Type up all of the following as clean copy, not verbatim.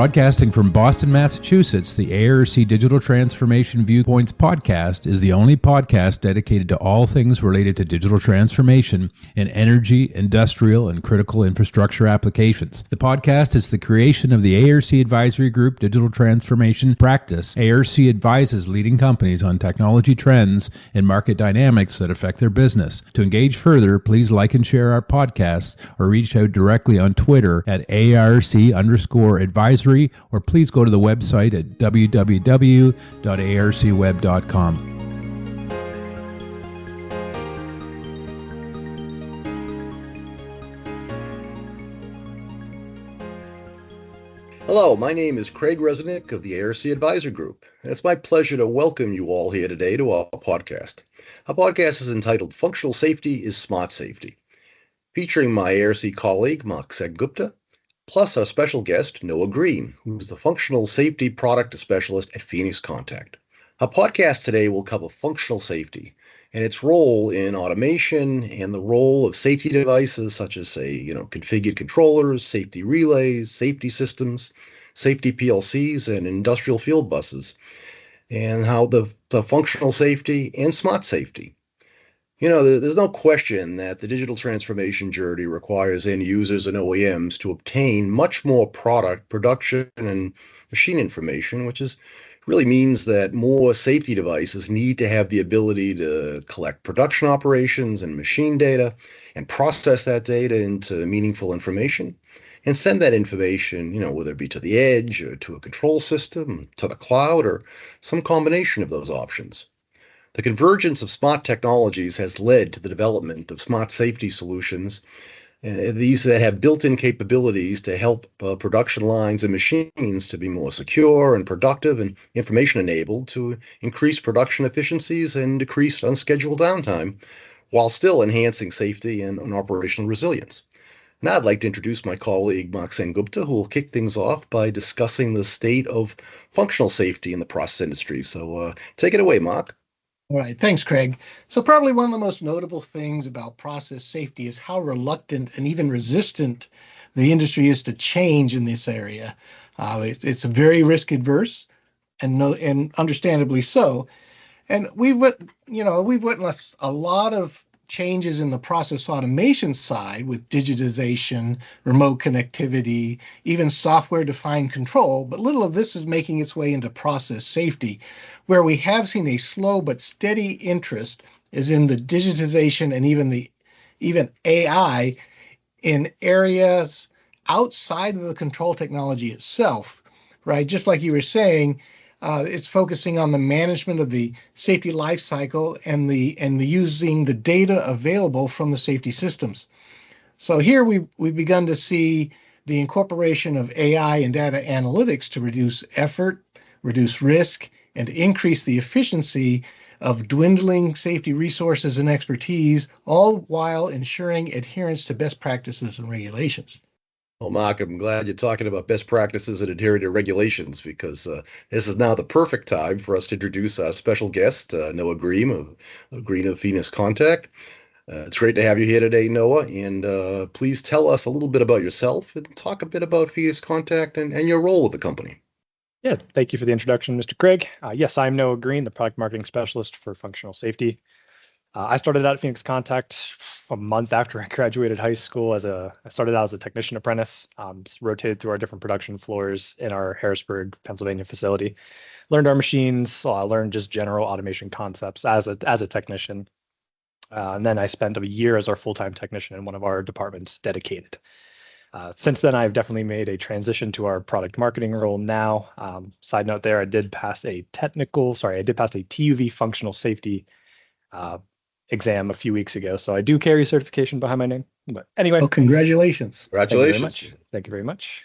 Broadcasting from Boston, Massachusetts, the ARC Digital Transformation Viewpoints podcast is the only podcast dedicated to all things related to digital transformation in energy, industrial, and critical infrastructure applications. The podcast is the creation of the ARC Advisory Group Digital Transformation Practice. ARC advises leading companies on technology trends and market dynamics that affect their business. To engage further, please like and share our podcasts or reach out directly on Twitter at ARC_advisory, or please go to the website at www.arcweb.com. Hello, my name is Craig Resnick of the ARC Advisor Group, and it's my pleasure to welcome you all here today to our podcast. Our podcast is entitled Functional Safety is Smart Safety, featuring my ARC colleague, Gupta, plus our special guest, Noah Greene, who is the Functional Safety Product Specialist at Phoenix Contact. Our podcast today will cover functional safety and its role in automation and the role of safety devices such as, configured controllers, safety relays, safety systems, safety PLCs, and industrial field buses, and how the functional safety and smart safety. There's no question that the digital transformation journey requires end users and OEMs to obtain much more product, production, and machine information, which really means that more safety devices need to have the ability to collect production operations and machine data and process that data into meaningful information and send that information, whether it be to the edge or to a control system, to the cloud, or some combination of those options. The convergence of smart technologies has led to the development of smart safety solutions, these that have built-in capabilities to help production lines and machines to be more secure and productive and information-enabled to increase production efficiencies and decrease unscheduled downtime, while still enhancing safety and operational resilience. Now I'd like to introduce my colleague, Gupta, who will kick things off by discussing the state of functional safety in the process industry. So take it away, Mark. All right. Thanks, Craig. So probably one of the most notable things about process safety is how reluctant and even resistant the industry is to change in this area. It's very risk adverse, and understandably so. And we've witnessed a lot of changes in the process automation side with digitization, remote connectivity, even software-defined control, but little of this is making its way into process safety. Where we have seen a slow but steady interest is in the digitization and even AI in areas outside of the control technology itself, right? Just like you were saying, it's focusing on the management of the safety life cycle and the using the data available from the safety systems. So here we've begun to see the incorporation of AI and data analytics to reduce effort, reduce risk, and increase the efficiency of dwindling safety resources and expertise, all while ensuring adherence to best practices and regulations. Well, Mark, I'm glad you're talking about best practices and adhering to regulations, because this is now the perfect time for us to introduce our special guest, Noah Greene of Phoenix Contact. It's great to have you here today, Noah, and please tell us a little bit about yourself and talk a bit about Phoenix Contact and your role with the company. Yeah, thank you for the introduction, Mr. Craig. Yes, I'm Noah Greene, the product marketing specialist for functional safety. I started out at Phoenix Contact a month after I graduated high school. I started out as a technician apprentice, rotated through our different production floors in our Harrisburg, Pennsylvania facility. Learned our machines, learned just general automation concepts as a technician. And then I spent a year as our full-time technician in one of our departments dedicated. Since then, I've definitely made a transition to our product marketing role now. Side note there, I did pass a TUV functional safety exam a few weeks ago, so I do carry certification behind my name. But anyway, well, congratulations. Thank you very much.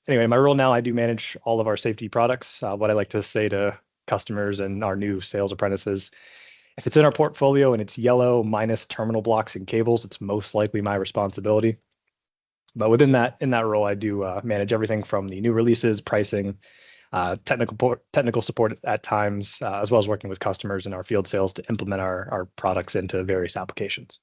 Anyway, my role now, I do manage all of our safety products. What I like to say to customers and our new sales apprentices, if it's in our portfolio and it's yellow minus terminal blocks and cables, it's most likely my responsibility. But in that role, I do manage everything from the new releases, pricing, technical support at times, as well as working with customers in our field sales to implement our products into various applications.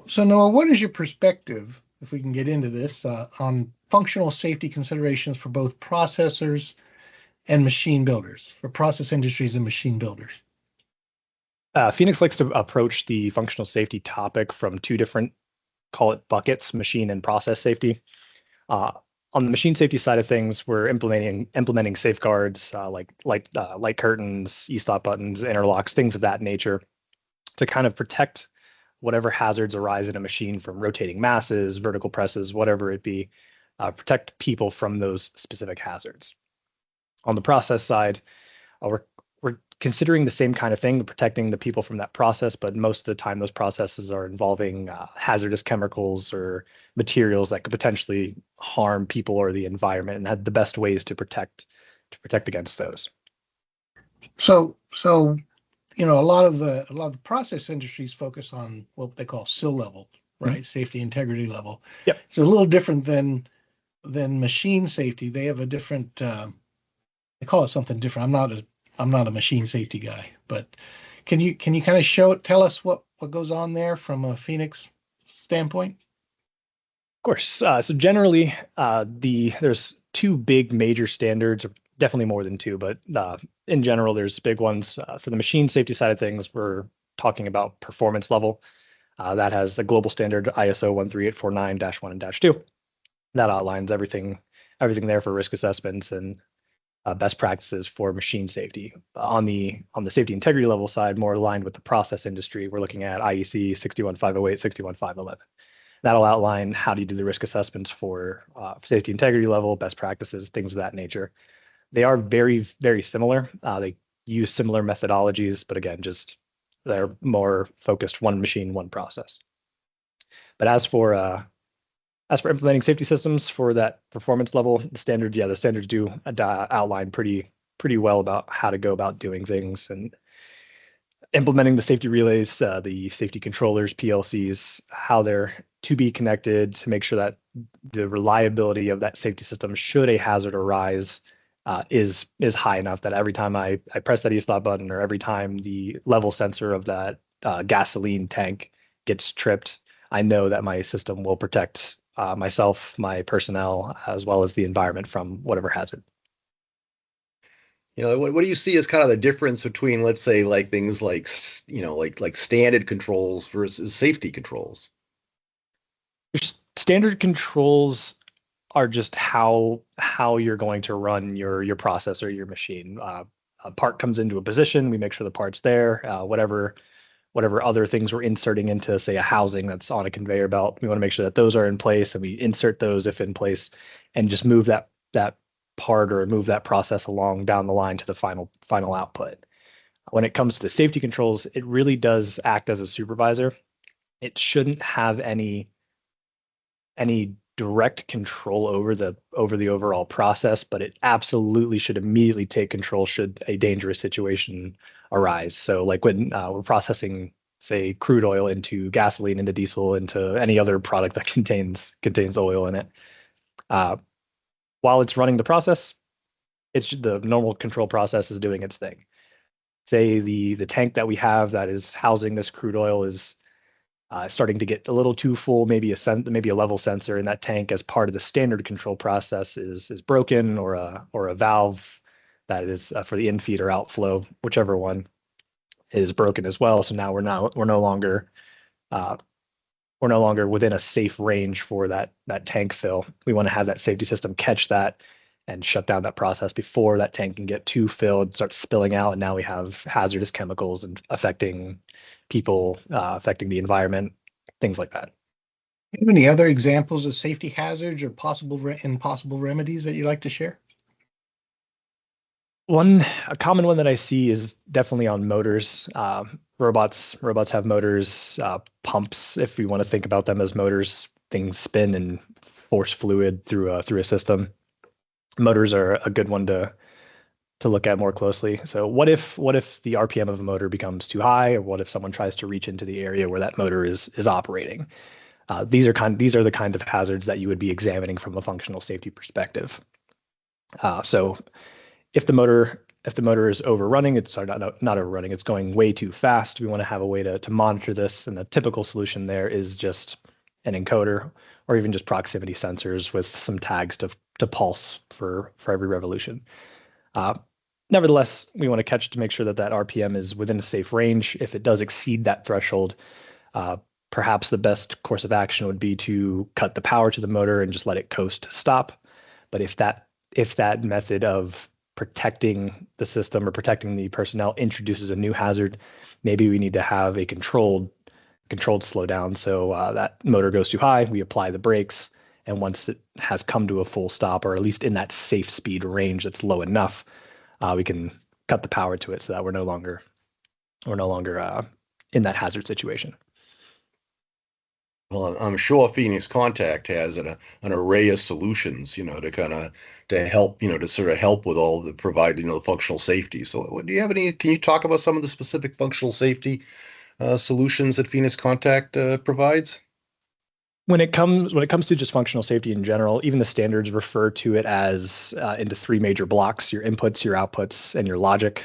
So Noah, what is your perspective if we can get into this, on functional safety considerations for both processors and machine builders, for process industries and machine builders. Phoenix likes to approach the functional safety topic from two different, call it buckets, machine and process safety. On the machine safety side of things, we're implementing safeguards like light curtains, e-stop buttons, interlocks, things of that nature to kind of protect whatever hazards arise in a machine from rotating masses, vertical presses, whatever it be, protect people from those specific hazards. On the process side, we're considering the same kind of thing, protecting the people from that process, but most of the time those processes are involving hazardous chemicals or materials that could potentially harm people or the environment, and had the best ways to protect against those. So a lot of the process industries focus on what they call SIL level, right? Mm-hmm. Safety integrity level. Yep. It's a little different than machine safety. They have a different they call it something different. I'm not a machine safety guy, but can you kind of tell us what goes on there from a Phoenix standpoint? Of course. So generally, there's two big major standards, or definitely more than two, but in general, there's big ones. For the machine safety side of things, we're talking about performance level. That has a global standard, ISO 13849-1 and -2. That outlines everything there for risk assessments and best practices for machine safety. On the safety integrity level side, more aligned with the process industry, we're looking at IEC 61508, 61511. That'll outline how do you do the risk assessments for safety integrity level, best practices, things of that nature. They are very, very similar. They use similar methodologies, but again, just they're more focused one machine, one process. But as for implementing safety systems for that performance level, the standards do outline pretty well about how to go about doing things and implementing the safety relays, the safety controllers, PLCs, how they're to be connected to make sure that the reliability of that safety system, should a hazard arise, is high enough that every time I press that e-stop button, or every time the level sensor of that gasoline tank gets tripped, I know that my system will protect myself, my personnel, as well as the environment from whatever hazard. What do you see as kind of the difference between, let's say, like things like standard controls versus safety controls? Standard controls are just how you're going to run your process or your machine. A part comes into a position, we make sure the part's there. Whatever other things we're inserting into, say, a housing that's on a conveyor belt, we want to make sure that those are in place, and we insert those if in place, and just move that part or move that process along down the line to the final output. When it comes to the safety controls, it really does act as a supervisor. It shouldn't have any direct control over the overall process, but it absolutely should immediately take control should a dangerous situation arise. So like when we're processing, say, crude oil into gasoline, into diesel, into any other product that contains oil in it, while it's running the process, it's the normal control process is doing its thing. Say the tank that we have that is housing this crude oil is starting to get a little too full, maybe a level sensor in that tank as part of the standard control process is broken, or a valve that is for the infeed or outflow, whichever one is broken as well. So now we're no longer within a safe range for that tank fill. We want to have that safety system catch that and shut down that process before that tank can get too filled, start spilling out, and now we have hazardous chemicals and affecting people, affecting the environment, things like that. Do you have any other examples of safety hazards or possible remedies that you'd like to share? A common one that I see is definitely on motors. Robots have motors, pumps, if we want to think about them as motors. Things spin and force fluid through a system. Motors are a good one to look at more closely. So what if the RPM of a motor becomes too high, or what if someone tries to reach into the area where that motor is operating? These are the kind of hazards that you would be examining from a functional safety perspective. So if the motor is overrunning, not overrunning, it's going way too fast. We want to have a way to monitor this, and the typical solution there is just an encoder, or even just proximity sensors with some tags to pulse for every revolution. Nevertheless, we want to catch to make sure that that RPM is within a safe range. If it does exceed that threshold, perhaps the best course of action would be to cut the power to the motor and just let it coast to stop. But if that method of protecting the system or protecting the personnel introduces a new hazard, maybe we need to have a controlled slowdown. So that motor goes too high, we apply the brakes, and once it has come to a full stop, or at least in that safe speed range that's low enough, we can cut the power to it so that we're no longer in that hazard situation. Well, I'm sure Phoenix Contact has an array of solutions, to help, to sort of help with all the provide, the functional safety. So, do you have any? Can you talk about some of the specific functional safety solutions that Phoenix Contact provides? When it comes to just functional safety in general, even the standards refer to it as into three major blocks: your inputs, your outputs, and your logic,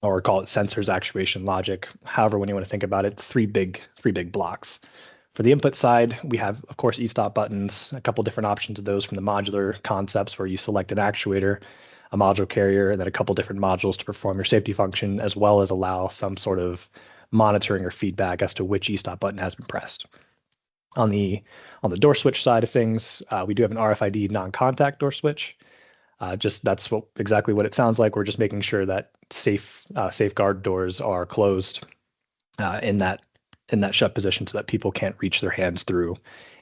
or call it sensors, actuation, logic. However, when you want to think about it, three big blocks. For the input side, we have, of course, e-stop buttons, a couple different options of those from the modular concepts where you select an actuator, a module carrier, and then a couple different modules to perform your safety function, as well as allow some sort of monitoring or feedback as to which e-stop button has been pressed. On the door switch side of things, we do have an RFID non-contact door switch. That's exactly what it sounds like. We're just making sure that safeguard doors are closed in that shut position so that people can't reach their hands through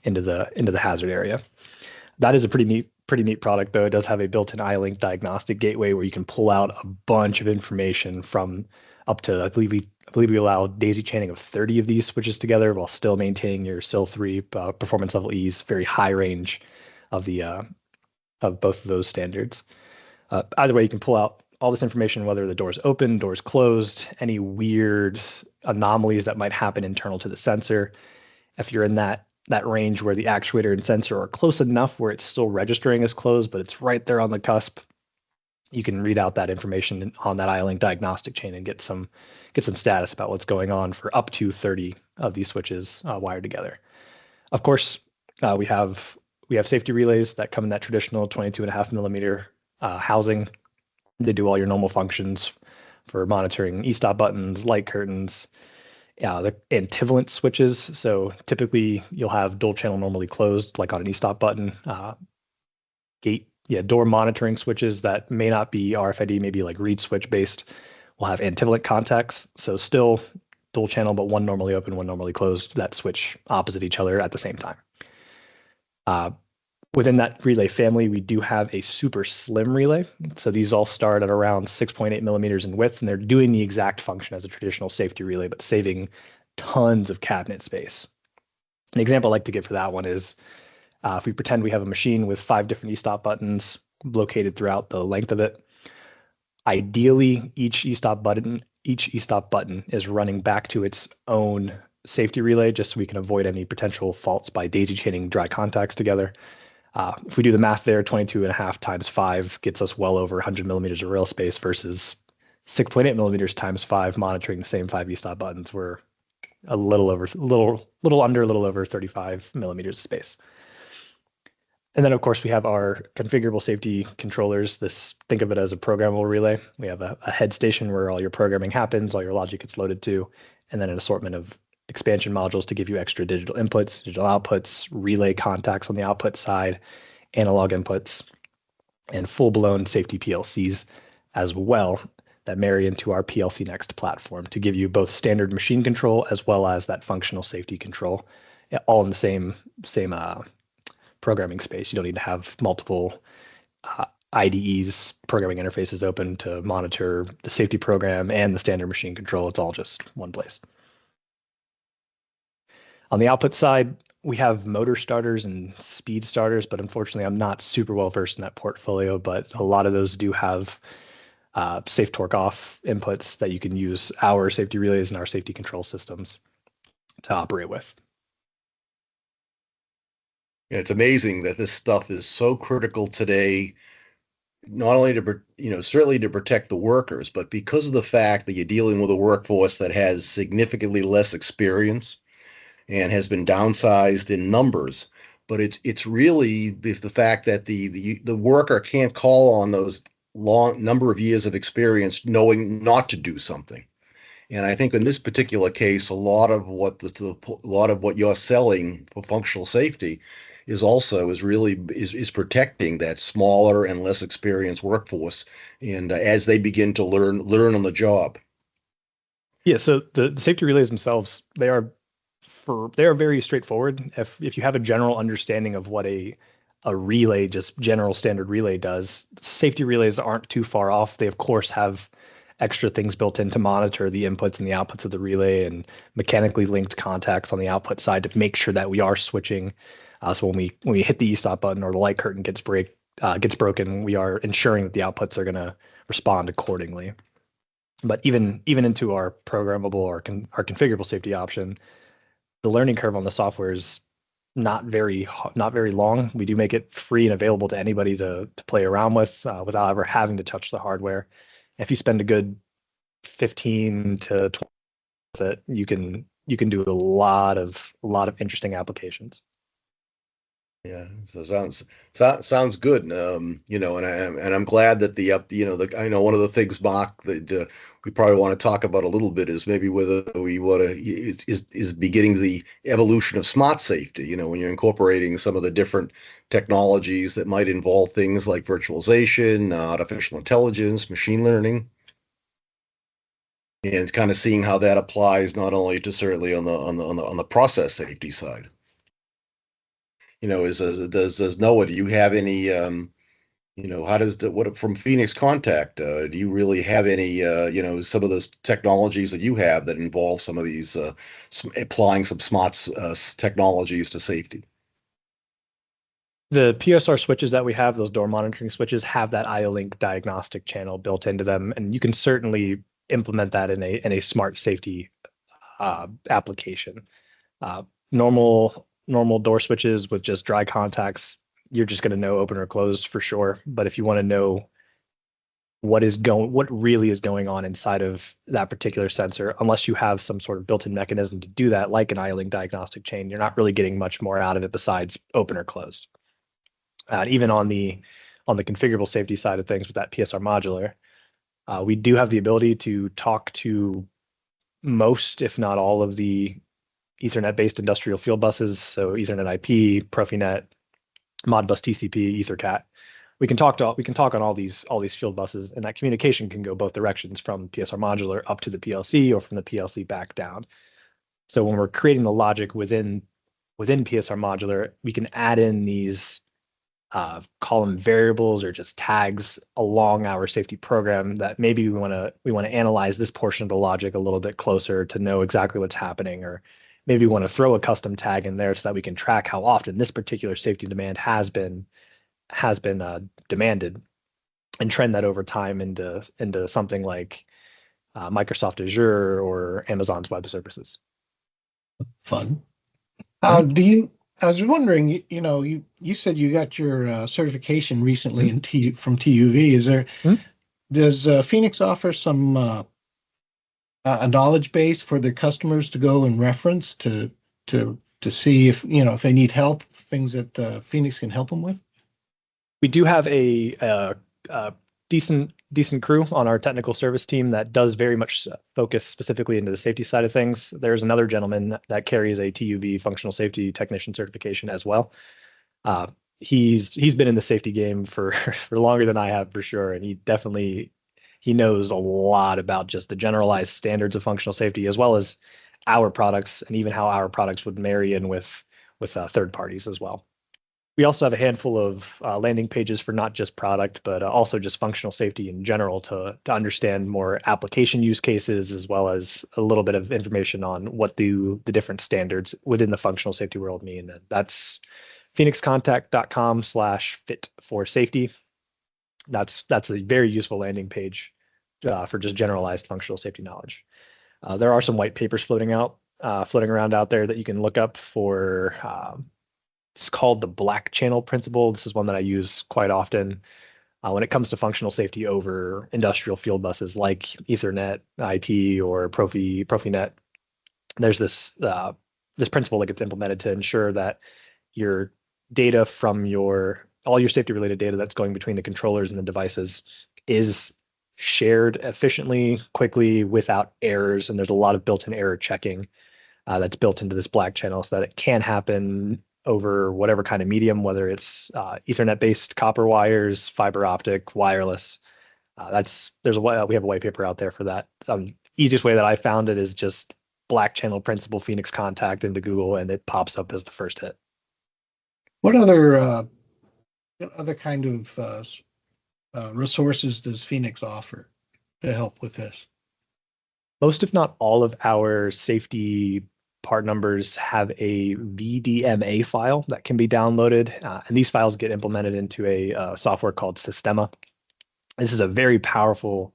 into the hazard area. That is a pretty neat product, though. It does have a built-in iLink diagnostic gateway where you can pull out a bunch of information from up to, I believe we allow daisy chaining of 30 of these switches together while still maintaining your SIL3 performance level E's, very high range of both of those standards. Either way, you can pull out all this information, whether the door's open, door's closed, any weird anomalies that might happen internal to the sensor. If you're in that range where the actuator and sensor are close enough where it's still registering as closed, but it's right there on the cusp, you can read out that information on that iLink diagnostic chain and get some status about what's going on for up to 30 of these switches wired together. Of course, we have safety relays that come in that traditional 22.5 millimeter housing. They do all your normal functions for monitoring e-stop buttons, light curtains, the antivalent switches. So typically you'll have dual channel normally closed, like on an e-stop button. Door monitoring switches that may not be RFID, maybe like reed switch based, will have antivalent contacts. So still dual channel, but one normally open, one normally closed, that switch opposite each other at the same time. Within that relay family, we do have a super slim relay. So these all start at around 6.8 millimeters in width, and they're doing the exact function as a traditional safety relay, but saving tons of cabinet space. An example I like to give for that one is if we pretend we have a machine with 5 different e-stop buttons located throughout the length of it. Ideally, each e-stop button is running back to its own safety relay, just so we can avoid any potential faults by daisy chaining dry contacts together. If we do the math there, 22.5 times 5 gets us well over 100 millimeters of rail space versus 6.8 millimeters times 5 monitoring the same 5 e-stop buttons. We're a little over 35 millimeters of space. And then, of course, we have our configurable safety controllers. Think of it as a programmable relay. We have a head station where all your programming happens, all your logic gets loaded to, and then an assortment of expansion modules to give you extra digital inputs, digital outputs, relay contacts on the output side, analog inputs, and full-blown safety PLCs as well that marry into our PLC Next platform to give you both standard machine control as well as that functional safety control, all in the same programming space. You don't need to have multiple IDEs, programming interfaces open to monitor the safety program and the standard machine control. It's all just one place. On the output side, we have motor starters and speed starters, but unfortunately, I'm not super well versed in that portfolio, but a lot of those do have safe torque off inputs that you can use our safety relays and our safety control systems to operate with. Yeah, it's amazing that this stuff is so critical today, not only to, certainly to protect the workers, but because of the fact that you're dealing with a workforce that has significantly less experience. and has been downsized in numbers. But it's really the fact that the worker can't call on those long number of years of experience knowing not to do something. And I think in this particular case, a lot of what you're selling for functional safety is protecting that smaller and less experienced workforce, and as they begin to learn on the job. Yeah, so the safety relays themselves, they are very straightforward. If you have a general understanding of what a relay, just general standard relay does, safety relays aren't too far off. They of course have extra things built in to monitor the inputs and the outputs of the relay and mechanically linked contacts on the output side to make sure that we are switching. So when we hit the e-stop button or the light curtain gets broken, we are ensuring that the outputs are going to respond accordingly. But even into our programmable or our configurable safety option, the learning curve on the software is not very long. We do make it free and available to anybody to play around with without ever having to touch the hardware. If you spend a good 15 to 20 with it, you can do a lot of interesting applications. Yeah, so sounds good. And I'm glad that I know one of the things, Mark, that we probably want to talk about a little bit is maybe whether we want to is beginning the evolution of smart safety. When you're incorporating some of the different technologies that might involve things like virtualization, artificial intelligence, machine learning, and kind of seeing how that applies not only to certainly on the process safety side. Does Noah, do you have any, how does what from Phoenix Contact, do you really have any, some of those technologies that you have that involve some of these, applying some smart technologies to safety? The PSR switches that we have, those door monitoring switches, have that IO-Link diagnostic channel built into them, and you can certainly implement that in a smart safety application. Normal door switches with just dry contacts, you're just going to know open or closed for sure. But if you want to know what really is going on inside of that particular sensor, unless you have some sort of built-in mechanism to do that, like an IO-Link diagnostic chain, you're not really getting much more out of it besides open or closed. Even on the configurable safety side of things with that PSR modular, we do have the ability to talk to most, if not all, of the Ethernet-based industrial field buses, so Ethernet IP, Profinet, Modbus TCP, EtherCAT. We can talk on all these field buses, and that communication can go both directions, from PSR modular up to the PLC or from the PLC back down. So when we're creating the logic within PSR modular, we can add in these call them variables or just tags along our safety program that maybe we want to analyze this portion of the logic a little bit closer to know exactly what's happening, or maybe we want to throw a custom tag in there so that we can track how often this particular safety demand has been demanded, and trend that over time into something like Microsoft Azure or Amazon's web services. Fun. I was wondering, you said you got your certification recently from TUV. Does Phoenix offer some a knowledge base for their customers to go and reference to see if they need help, things that Phoenix can help them with? We do have a decent crew on our technical service team that does very much focus specifically into the safety side of things. There's another gentleman that carries a TUV functional safety technician certification as well. He's been in the safety game for longer than I have, for sure, and he knows a lot about just the generalized standards of functional safety, as well as our products and even how our products would marry in with third parties as well. We also have a handful of landing pages for not just product, but also just functional safety in general to understand more application use cases, as well as a little bit of information on what the different standards within the functional safety world mean. And that's phoenixcontact.com/fit4safety. That's a very useful landing page for just generalized functional safety knowledge. There are some white papers floating around out there that you can look up for. It's called the Black Channel Principle. This is one that I use quite often when it comes to functional safety over industrial field buses like Ethernet IP or Profinet. There's this this principle that gets implemented to ensure that your data from all your safety related data that's going between the controllers and the devices is shared efficiently, quickly, without errors. And there's a lot of built-in error checking that's built into this black channel so that it can happen over whatever kind of medium, whether it's Ethernet-based copper wires, fiber optic, wireless. We have a white paper out there for that. Easiest way that I found it is just black channel principal Phoenix contact into Google, and it pops up as the first hit. What other kind of resources does Phoenix offer to help with this? Most, if not all, of our safety part numbers have a VDMA file that can be downloaded, and these files get implemented into a software called Sistema. This is a very powerful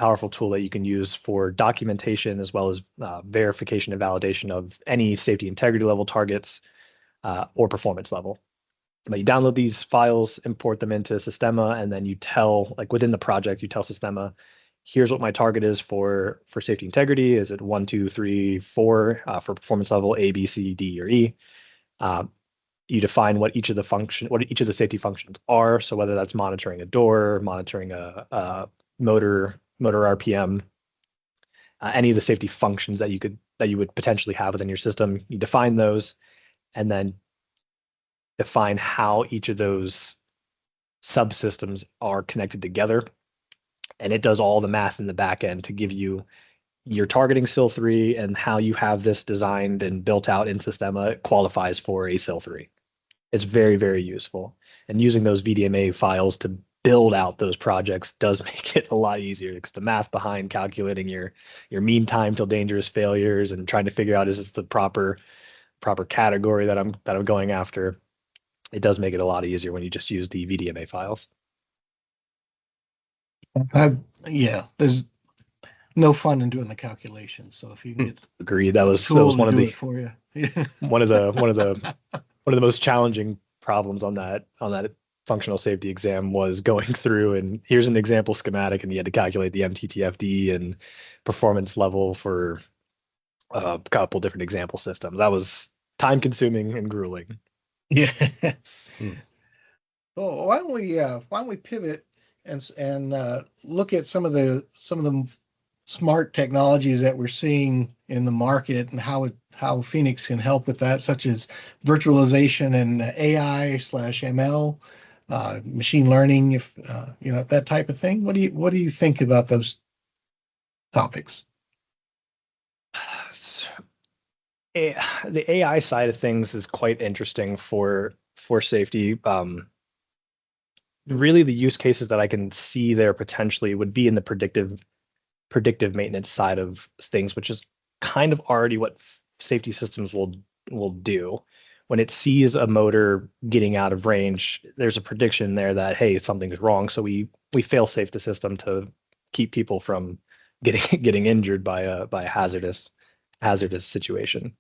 tool that you can use for documentation as well as verification and validation of any safety integrity level targets or performance level. But you download these files, import them into Sistema, and then you tell, like within the project, you tell Sistema, here's what my target is for safety integrity. Is it 1, 2, 3, 4 for performance level A, B, C, D, or E? You define what each of the safety functions are. So whether that's monitoring a door, monitoring a motor RPM, any of the safety functions that you would potentially have within your system, you define those, and then define how each of those subsystems are connected together. And it does all the math in the back end to give you your targeting SIL 3 and how you have this designed and built out in Sistema qualifies for a SIL 3. It's very, very useful. And using those VDMA files to build out those projects does make it a lot easier, because the math behind calculating your mean time till dangerous failures and trying to figure out, is this the proper category that I'm going after, it does make it a lot easier when you just use the VDMA files. There's no fun in doing the calculations. So if you get agreed, that was one of the for you. one of the most challenging problems on that functional safety exam was going through, and here's an example schematic, and you had to calculate the MTTFD and performance level for a couple different example systems. That was time consuming and grueling. Yeah. Well, why don't we pivot and look at some of the smart technologies that we're seeing in the market and how Phoenix can help with that, such as virtualization and AI/ML, machine learning, if that type of thing. What do you think about those topics? The AI side of things is quite interesting for safety. Really, the use cases that I can see there potentially would be in the predictive maintenance side of things, which is kind of already what safety systems will do. When it sees a motor getting out of range, there's a prediction there that, hey, something's wrong. So we fail safe the system to keep people from getting injured by a hazardous situation.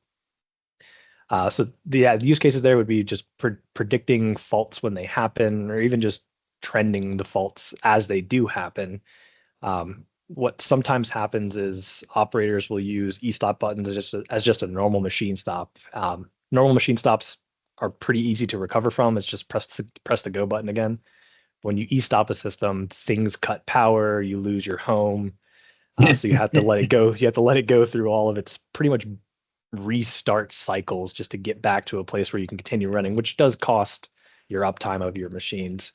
So the use cases there would be just predicting faults when they happen, or even just trending the faults as they do happen. What sometimes happens is operators will use e-stop buttons as just a normal machine stop. Normal machine stops are pretty easy to recover from. It's just press the go button again. When you e-stop a system, things cut power, you lose your home. So you have to let it go. You have to let it go through all of its pretty much restart cycles just to get back to a place where you can continue running, which does cost your uptime of your machines.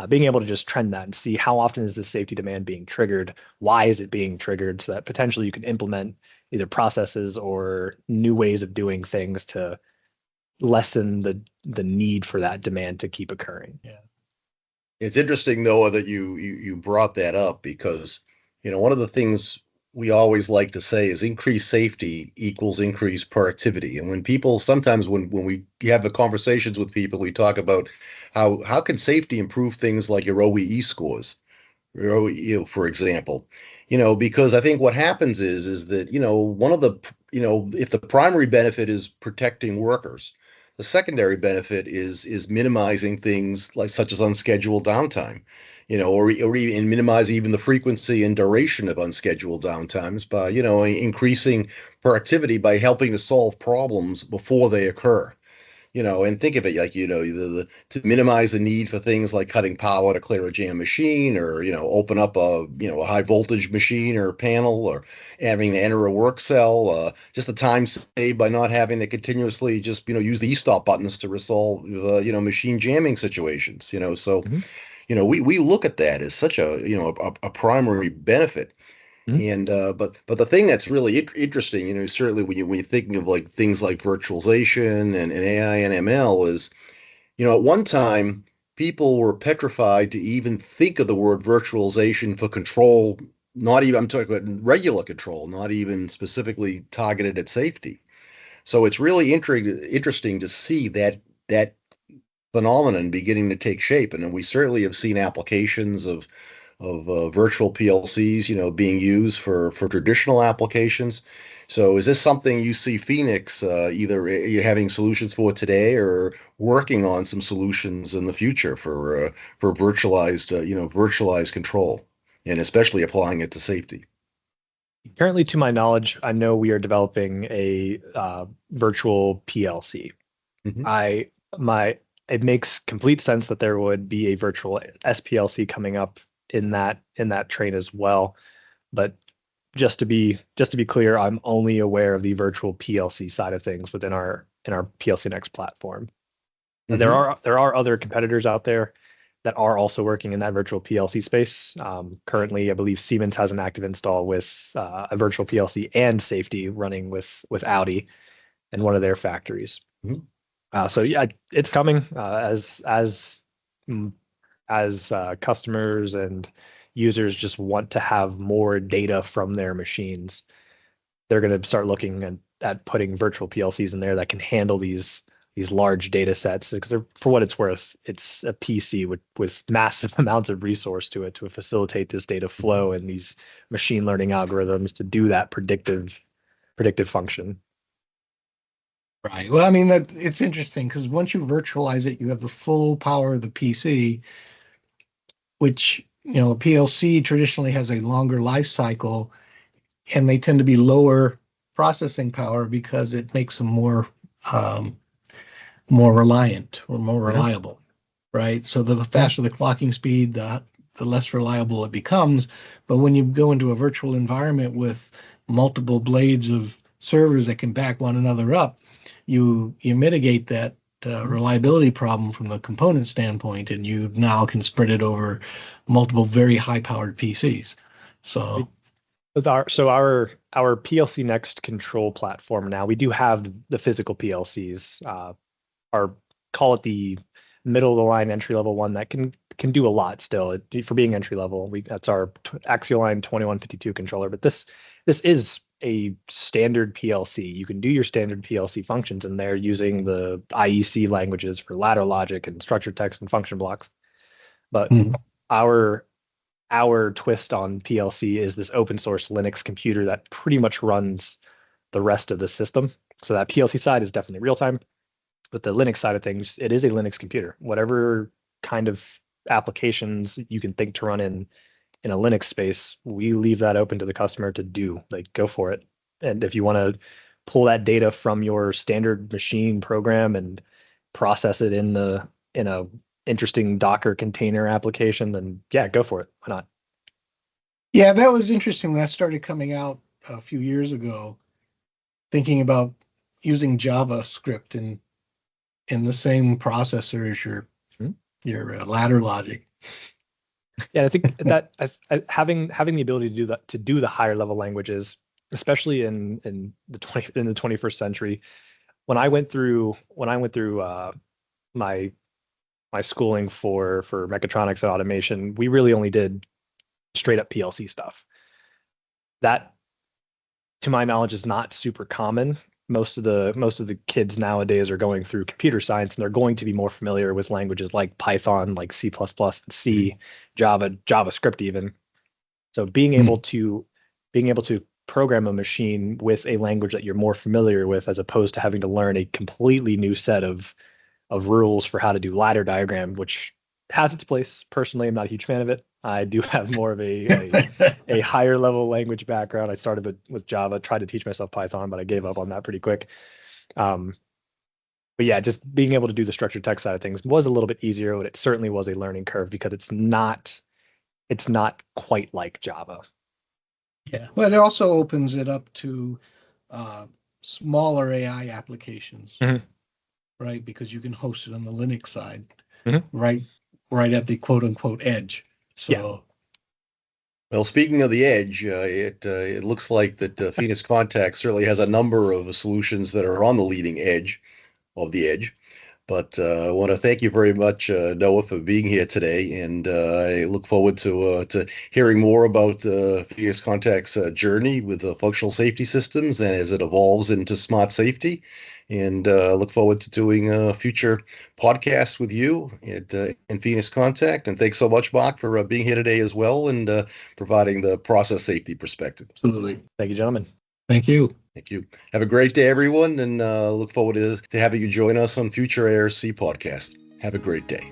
Being able to just trend that and see how often is the safety demand being triggered, why is it being triggered, so that potentially you can implement either processes or new ways of doing things to lessen the need for that demand to keep occurring. Yeah, it's interesting, Noah, that you brought that up, because one of the things we always like to say is increased safety equals increased productivity. And when we have the conversations with people, we talk about how can safety improve things like your OEE scores, your OEE, for example, because I think what happens is that, one of the, if the primary benefit is protecting workers, the secondary benefit is minimizing things such as unscheduled downtime. or even minimize even the frequency and duration of unscheduled downtimes by, increasing productivity by helping to solve problems before they occur. And think of it like, to minimize the need for things like cutting power to clear a jam machine or, open up a high voltage machine or panel or having to enter a work cell, just the time saved by not having to continuously just, use the e-stop buttons to resolve, machine jamming situations, so, Mm-hmm. we look at that as such a primary benefit. Mm-hmm. And but the thing that's really interesting, certainly when you're thinking of like things like virtualization and AI and ML is, at one time people were petrified to even think of the word virtualization for control, not even, I'm talking about regular control, not even specifically targeted at safety. So it's really interesting to see that phenomenon beginning to take shape, and we certainly have seen applications of virtual PLCs, being used for traditional applications. So is this something you see Phoenix either you're having solutions for today or working on some solutions in the future for virtualized control, and especially applying it to safety? Currently, to my knowledge, I know we are developing a virtual PLC. Hmm. I my It makes complete sense that there would be a virtual SPLC coming up in that train as well. But just to be clear, I'm only aware of the virtual PLC side of things within our PLC Next platform. There Hmm. are other competitors out there that are also working in that virtual PLC space. Currently, I believe Siemens has an active install with a virtual PLC and safety running with Audi in one of their factories. So yeah, it's coming mm, as customers and users just want to have more data from their machines. They're going to start looking at putting virtual PLCs in there that can handle these large data sets because for what it's worth, it's a PC with massive amounts of resource to it to facilitate this data flow and these machine learning algorithms to do that predictive function. Right. Well, I mean that it's interesting because once you virtualize it, you have the full power of the PC, which a PLC traditionally has a longer life cycle, and they tend to be lower processing power because it makes them um, more reliant or more Yeah. reliable, right? So the faster the clocking speed, the less reliable it becomes. But when you go into a virtual environment with multiple blades of servers that can back one another up, you mitigate that reliability problem from the component standpoint, and you now can spread it over multiple very high-powered PCs. So With our PLC Next control platform now, we do have the physical PLCs. Our call it the middle of the line entry level one that can do a lot still for being entry level. That's our Axial Line 2152 controller, but this is a standard PLC. You can do your standard PLC functions in there using the IEC languages for ladder logic and structured text and function blocks. But our our twist on PLC is this open source Linux computer that pretty much runs the rest of the system. So that PLC side is definitely real time, but the Linux side of things, it is a Linux computer. Whatever kind of applications you can think to run in a Linux space, we leave that open to the customer to do. Like, go for it. And if you want to pull that data from your standard machine program and process it in a interesting Docker container application, then yeah, go for it. Why not? yeah, that was interesting when that started coming out a few years ago, thinking about using JavaScript in the same processor as Hmm? your ladder logic. Yeah, I think that having the ability to do that, to do the higher level languages, especially in the 21st century, when I went through my my schooling for mechatronics and automation, we really only did straight up PLC stuff. That, to my knowledge, is not super common. Most of the kids nowadays are going through computer science, and they're going to be more familiar with languages like Python, like C++, and C, Java, JavaScript even. So being able to program a machine with a language that you're more familiar with, as opposed to having to learn a completely new set of rules for how to do ladder diagram, which has its place. Personally, I'm not a huge fan of it. I do have more of a higher level language background. I started with Java, tried to teach myself Python, but I gave up on that pretty quick. But yeah, just being able to do the structured text side of things was a little bit easier, but it certainly was a learning curve because it's not quite like Java. Yeah, but it also opens it up to smaller AI applications, right? Because you can host it on the Linux side, right at the quote unquote edge. So. Yeah. Well, speaking of the edge, it looks like that Phoenix Contact certainly has a number of solutions that are on the leading edge of the edge. But I want to thank you very much, Noah, for being here today, and I look forward to hearing more about Phoenix Contact's journey with functional safety systems and as it evolves into smart safety. And look forward to doing future podcasts with you in Phoenix Contact. And thanks so much, Mark, for being here today as well and providing the process safety perspective. Absolutely. Thank you, gentlemen. Thank you. Thank you. Have a great day, everyone, and look forward to having you join us on future ARC podcasts. Have a great day.